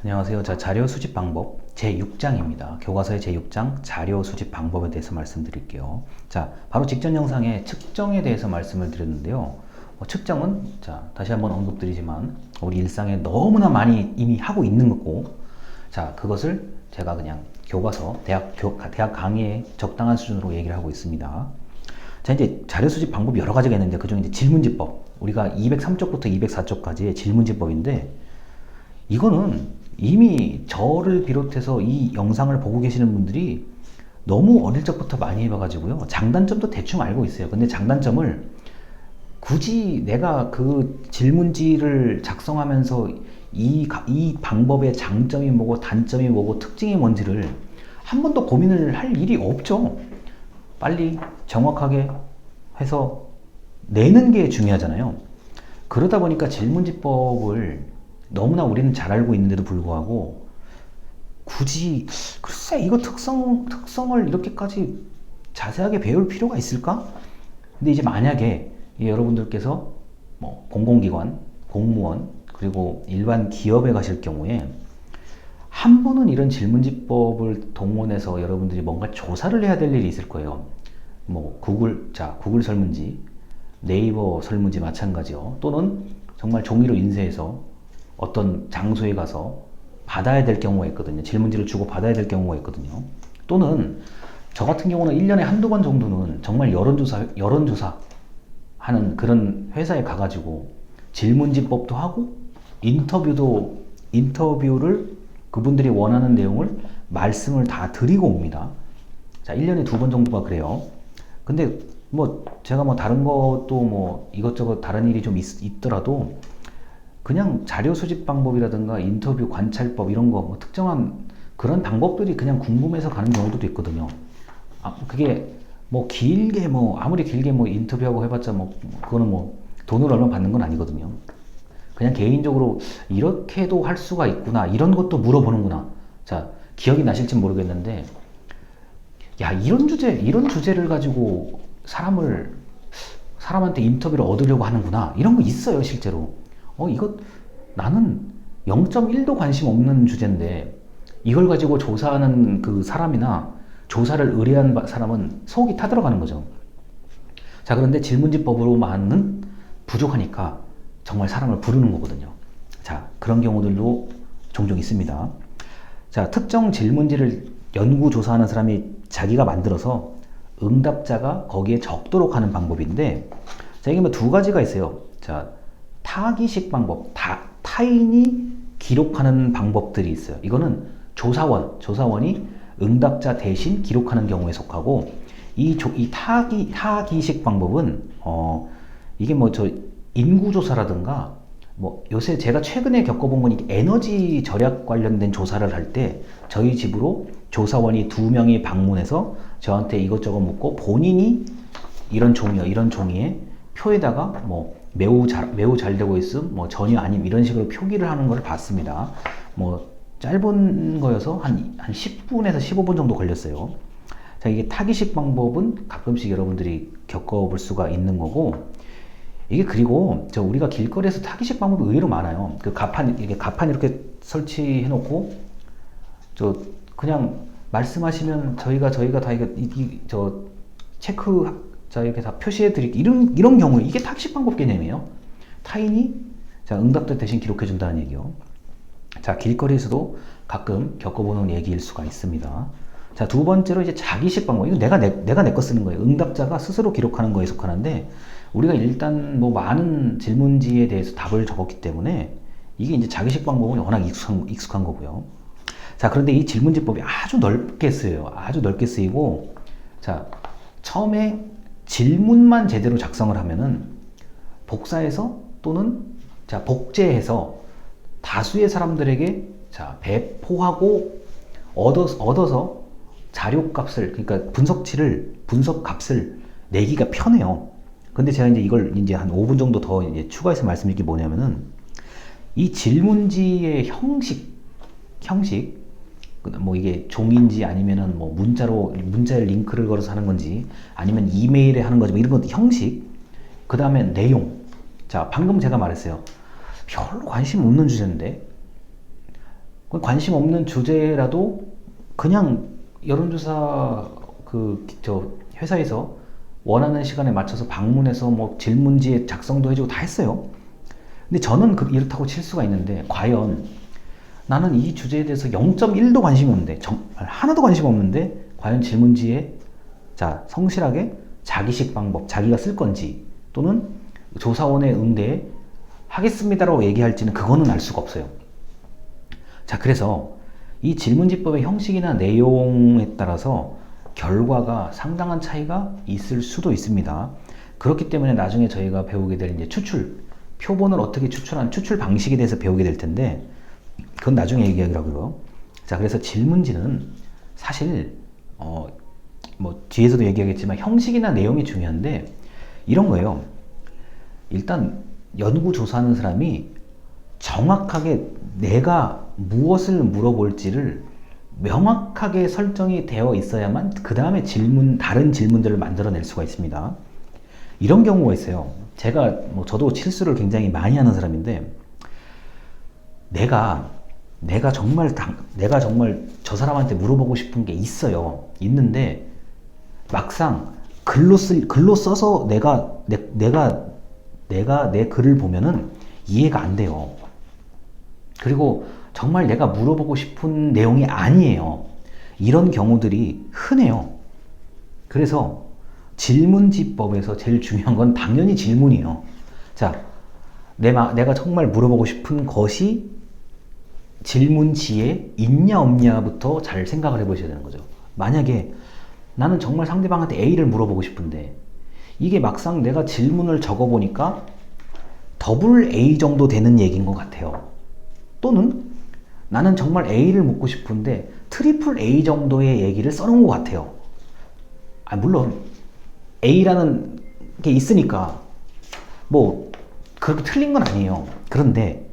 안녕하세요. 자, 자료 수집 방법 제6장입니다. 교과서의 제6장 자료 수집 방법에 대해서 말씀드릴게요. 자, 바로 직전 영상에 측정에 대해서 말씀을 드렸는데요. 측정은 자, 다시 한번 언급드리지만 우리 일상에 너무나 많이 이미 하고 있는 거고, 자, 그것을 제가 그냥 교과서, 대학 강의에 적당한 수준으로 얘기를 하고 있습니다. 자, 이제 자료 수집 방법이 여러 가지가 있는데 그중 이제 질문지법, 우리가 203쪽부터 204쪽까지의 질문지법인데, 이거는 이미 저를 비롯해서 이 영상을 보고 계시는 분들이 너무 어릴 적부터 많이 해봐가지고요. 장단점도 대충 알고 있어요. 근데 장단점을 굳이 내가 그 질문지를 작성하면서 이 방법의 장점이 뭐고 단점이 뭐고 특징이 뭔지를 한 번도 고민을 할 일이 없죠. 빨리 정확하게 해서 내는 게 중요하잖아요. 그러다 보니까 질문지법을 너무나 우리는 잘 알고 있는데도 불구하고 굳이 글쎄 이거 특성을 이렇게까지 자세하게 배울 필요가 있을까? 근데 이제 만약에 여러분들께서 뭐 공공기관, 공무원 그리고 일반 기업에 가실 경우에 한 번은 이런 질문지법을 동원해서 여러분들이 뭔가 조사를 해야 될 일이 있을 거예요. 뭐 구글 설문지, 네이버 설문지 마찬가지요. 또는 정말 종이로 인쇄해서 어떤 장소에 가서 받아야 될 경우가 있거든요. 질문지를 주고 받아야 될 경우가 있거든요. 또는 저 같은 경우는 1년에 한두 번 정도는 정말 여론조사 하는 그런 회사에 가가지고 질문지법도 하고 인터뷰를 그분들이 원하는 내용을 말씀을 다 드리고 옵니다. 자, 1년에 두 번 정도가 그래요. 근데 뭐 제가 뭐 다른 것도 뭐 이것저것 다른 일이 좀 있더라도 그냥 자료 수집 방법이라든가 인터뷰 관찰법 이런 거 뭐 특정한 그런 방법들이 그냥 궁금해서 가는 경우도 있거든요. 그게 뭐 길게 뭐 아무리 길게 뭐 인터뷰하고 해봤자 뭐 그거는 뭐 돈을 얼마 받는 건 아니거든요. 그냥 개인적으로 이렇게도 할 수가 있구나, 이런 것도 물어보는구나. 자, 기억이 나실지 모르겠는데, 야, 이런 주제를 가지고 사람한테 인터뷰를 얻으려고 하는구나, 이런 거 있어요 실제로. 이거 나는 0.1도 관심 없는 주제인데 이걸 가지고 조사하는 그 사람이나 조사를 의뢰한 사람은 속이 타들어가는 거죠. 자, 그런데 질문지법으로만은 부족하니까 정말 사람을 부르는 거거든요. 자, 그런 경우들도 종종 있습니다. 자, 특정 질문지를 연구조사하는 사람이 자기가 만들어서 응답자가 거기에 적도록 하는 방법인데, 자, 이게 뭐 두 가지가 있어요. 자, 타기식 방법, 타인이 기록하는 방법들이 있어요. 이거는 조사원이 응답자 대신 기록하는 경우에 속하고, 이 타기식 방법은 이게 뭐 인구조사라든가 뭐 요새 제가 최근에 겪어본 건 에너지 절약 관련된 조사를 할 때 저희 집으로 조사원이 2명이 방문해서 저한테 이것저것 묻고 본인이 이런 종이에 표에다가 뭐 매우 잘 되고 있음, 뭐 전혀 아님, 이런 식으로 표기를 하는 걸 봤습니다. 뭐 짧은 거여서 한 10분에서 15분 정도 걸렸어요. 자, 이게 타기식 방법은 가끔씩 여러분들이 겪어볼 수가 있는 거고, 이게 그리고 우리가 길거리에서 타기식 방법이 의외로 많아요. 가판 이렇게 설치해 놓고 그냥 말씀하시면 저희가 다 체크, 자, 이렇게 다 표시해 드릴게요. 이런 경우에 이게 타기식 방법 개념이에요. 타인이 응답자 대신 기록해 준다는 얘기요. 자, 길거리에서도 가끔 겪어보는 얘기일 수가 있습니다. 자, 두 번째로 이제 자기식 방법. 이거 내가 내 거 쓰는 거예요. 응답자가 스스로 기록하는 거에 속하는데, 우리가 일단 뭐 많은 질문지에 대해서 답을 적었기 때문에 이게 이제 자기식 방법은 워낙 익숙한 거고요. 자, 그런데 이 질문지법이 아주 넓게 쓰여요. 아주 넓게 쓰이고, 자, 처음에 질문만 제대로 작성을 하면은 복사해서 또는 복제해서 다수의 사람들에게 배포하고 얻어서 자료값을, 그러니까 분석값을 내기가 편해요. 근데 제가 이걸 한 5분 정도 더 추가해서 말씀드릴 게 뭐냐면은, 이 질문지의 형식, 뭐 이게 종인지 아니면은 뭐 문자에 링크를 걸어서 하는 건지 아니면 이메일에 하는 거지, 뭐 이런 것 형식, 그 다음에 내용. 자, 방금 제가 말했어요. 별로 관심 없는 주제인데 관심 없는 주제라도 그냥 여론조사 저 회사에서 원하는 시간에 맞춰서 방문해서 뭐 질문지에 작성도 해주고 다 했어요. 근데 저는 이렇다고 칠 수가 있는데, 과연 나는 이 주제에 대해서 0.1도 관심이 없는데, 정말 하나도 관심 없는데, 과연 질문지에 자 성실하게 자기식 방법, 자기가 쓸 건지, 또는 조사원의 응대에 하겠습니다라고 얘기할지는 그거는 알 수가 없어요. 자, 그래서 이 질문지법의 형식이나 내용에 따라서 결과가 상당한 차이가 있을 수도 있습니다. 그렇기 때문에 나중에 저희가 배우게 될 이제 표본을 어떻게 추출하는 추출 방식에 대해서 배우게 될 텐데, 그건 나중에 얘기하기라고요. 자, 그래서 질문지는 사실 뭐 뒤에서도 얘기하겠지만 형식이나 내용이 중요한데, 이런 거예요. 일단 연구조사하는 사람이 정확하게 내가 무엇을 물어볼지를 명확하게 설정이 되어 있어야만 그 다음에 다른 질문들을 만들어낼 수가 있습니다. 이런 경우가 있어요. 저도 실수를 굉장히 많이 하는 사람인데, 내가 정말 저 사람한테 물어보고 싶은 게 있어요. 있는데 막상 글로 써서 내가 내 글을 보면은 이해가 안 돼요. 그리고 정말 내가 물어보고 싶은 내용이 아니에요. 이런 경우들이 흔해요. 그래서 질문지법에서 제일 중요한 건 당연히 질문이에요. 자, 내가 정말 물어보고 싶은 것이 질문지에 있냐 없냐부터 잘 생각을 해보셔야 되는 거죠. 만약에 나는 정말 상대방한테 A를 물어보고 싶은데, 이게 막상 내가 질문을 적어보니까 더블 A 정도 되는 얘기인 것 같아요. 또는 나는 정말 A를 묻고 싶은데 트리플 A 정도의 얘기를 써놓은 것 같아요. 물론 A라는 게 있으니까 뭐 그렇게 틀린 건 아니에요. 그런데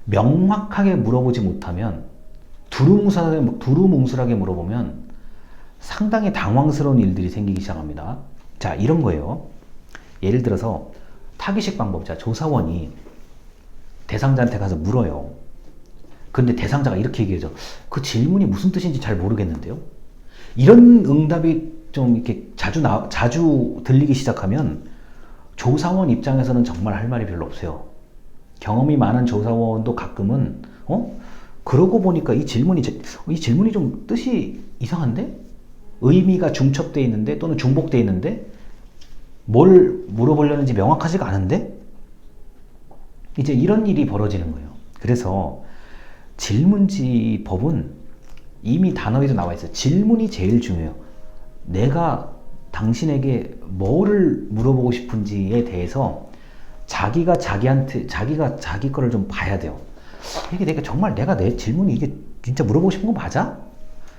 명확하게 물어보지 못하면, 두루뭉술하게 물어보면 상당히 당황스러운 일들이 생기기 시작합니다. 자, 이런 거예요. 예를 들어서 타기식 방법. 자, 조사원이 대상자한테 가서 물어요. 근데 대상자가 이렇게 얘기하죠. 그 질문이 무슨 뜻인지 잘 모르겠는데요. 이런 응답이 좀 이렇게 자주 들리기 시작하면 조사원 입장에서는 정말 할 말이 별로 없어요. 경험이 많은 조사원도 가끔은 그러고 보니까 이 질문이 좀 뜻이 이상한데? 의미가 중첩되어 있는데, 또는 중복되어 있는데, 뭘 물어보려는지 명확하지가 않은데? 이제 이런 일이 벌어지는 거예요. 그래서 질문지법은 이미 단어에도 나와 있어요. 질문이 제일 중요해요. 내가 당신에게 뭐를 물어보고 싶은지에 대해서 자기가 자기 거를 좀 봐야 돼요. 이게 정말 내 질문이 이게 진짜 물어보고 싶은 거 맞아?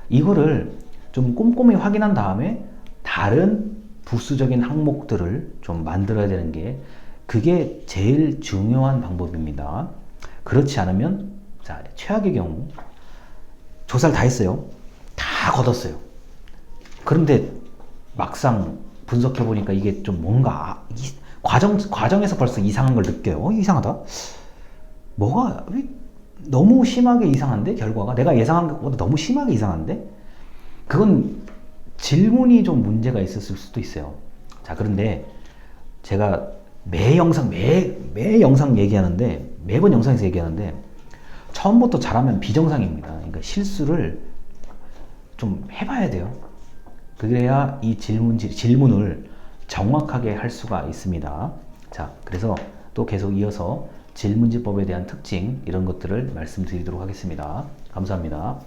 이거를 좀 꼼꼼히 확인한 다음에 다른 부수적인 항목들을 좀 만들어야 되는 게, 그게 제일 중요한 방법입니다. 그렇지 않으면, 자, 최악의 경우 조사를 다 했어요. 다 걷었어요. 그런데 막상 분석해 보니까 이게 좀 뭔가 과정에서 벌써 이상한 걸 느껴요. 이상하다. 뭐가 너무 심하게 이상한데, 결과가 내가 예상한 것보다 너무 심하게 이상한데, 그건 질문이 좀 문제가 있었을 수도 있어요. 자, 그런데 제가 매 영상 얘기하는데, 매번 영상에서 얘기하는데, 처음부터 잘하면 비정상입니다. 그러니까 실수를 좀 해봐야 돼요. 그래야 이 질문을 정확하게 할 수가 있습니다. 자, 그래서 또 계속 이어서 질문지법에 대한 특징, 이런 것들을 말씀드리도록 하겠습니다. 감사합니다.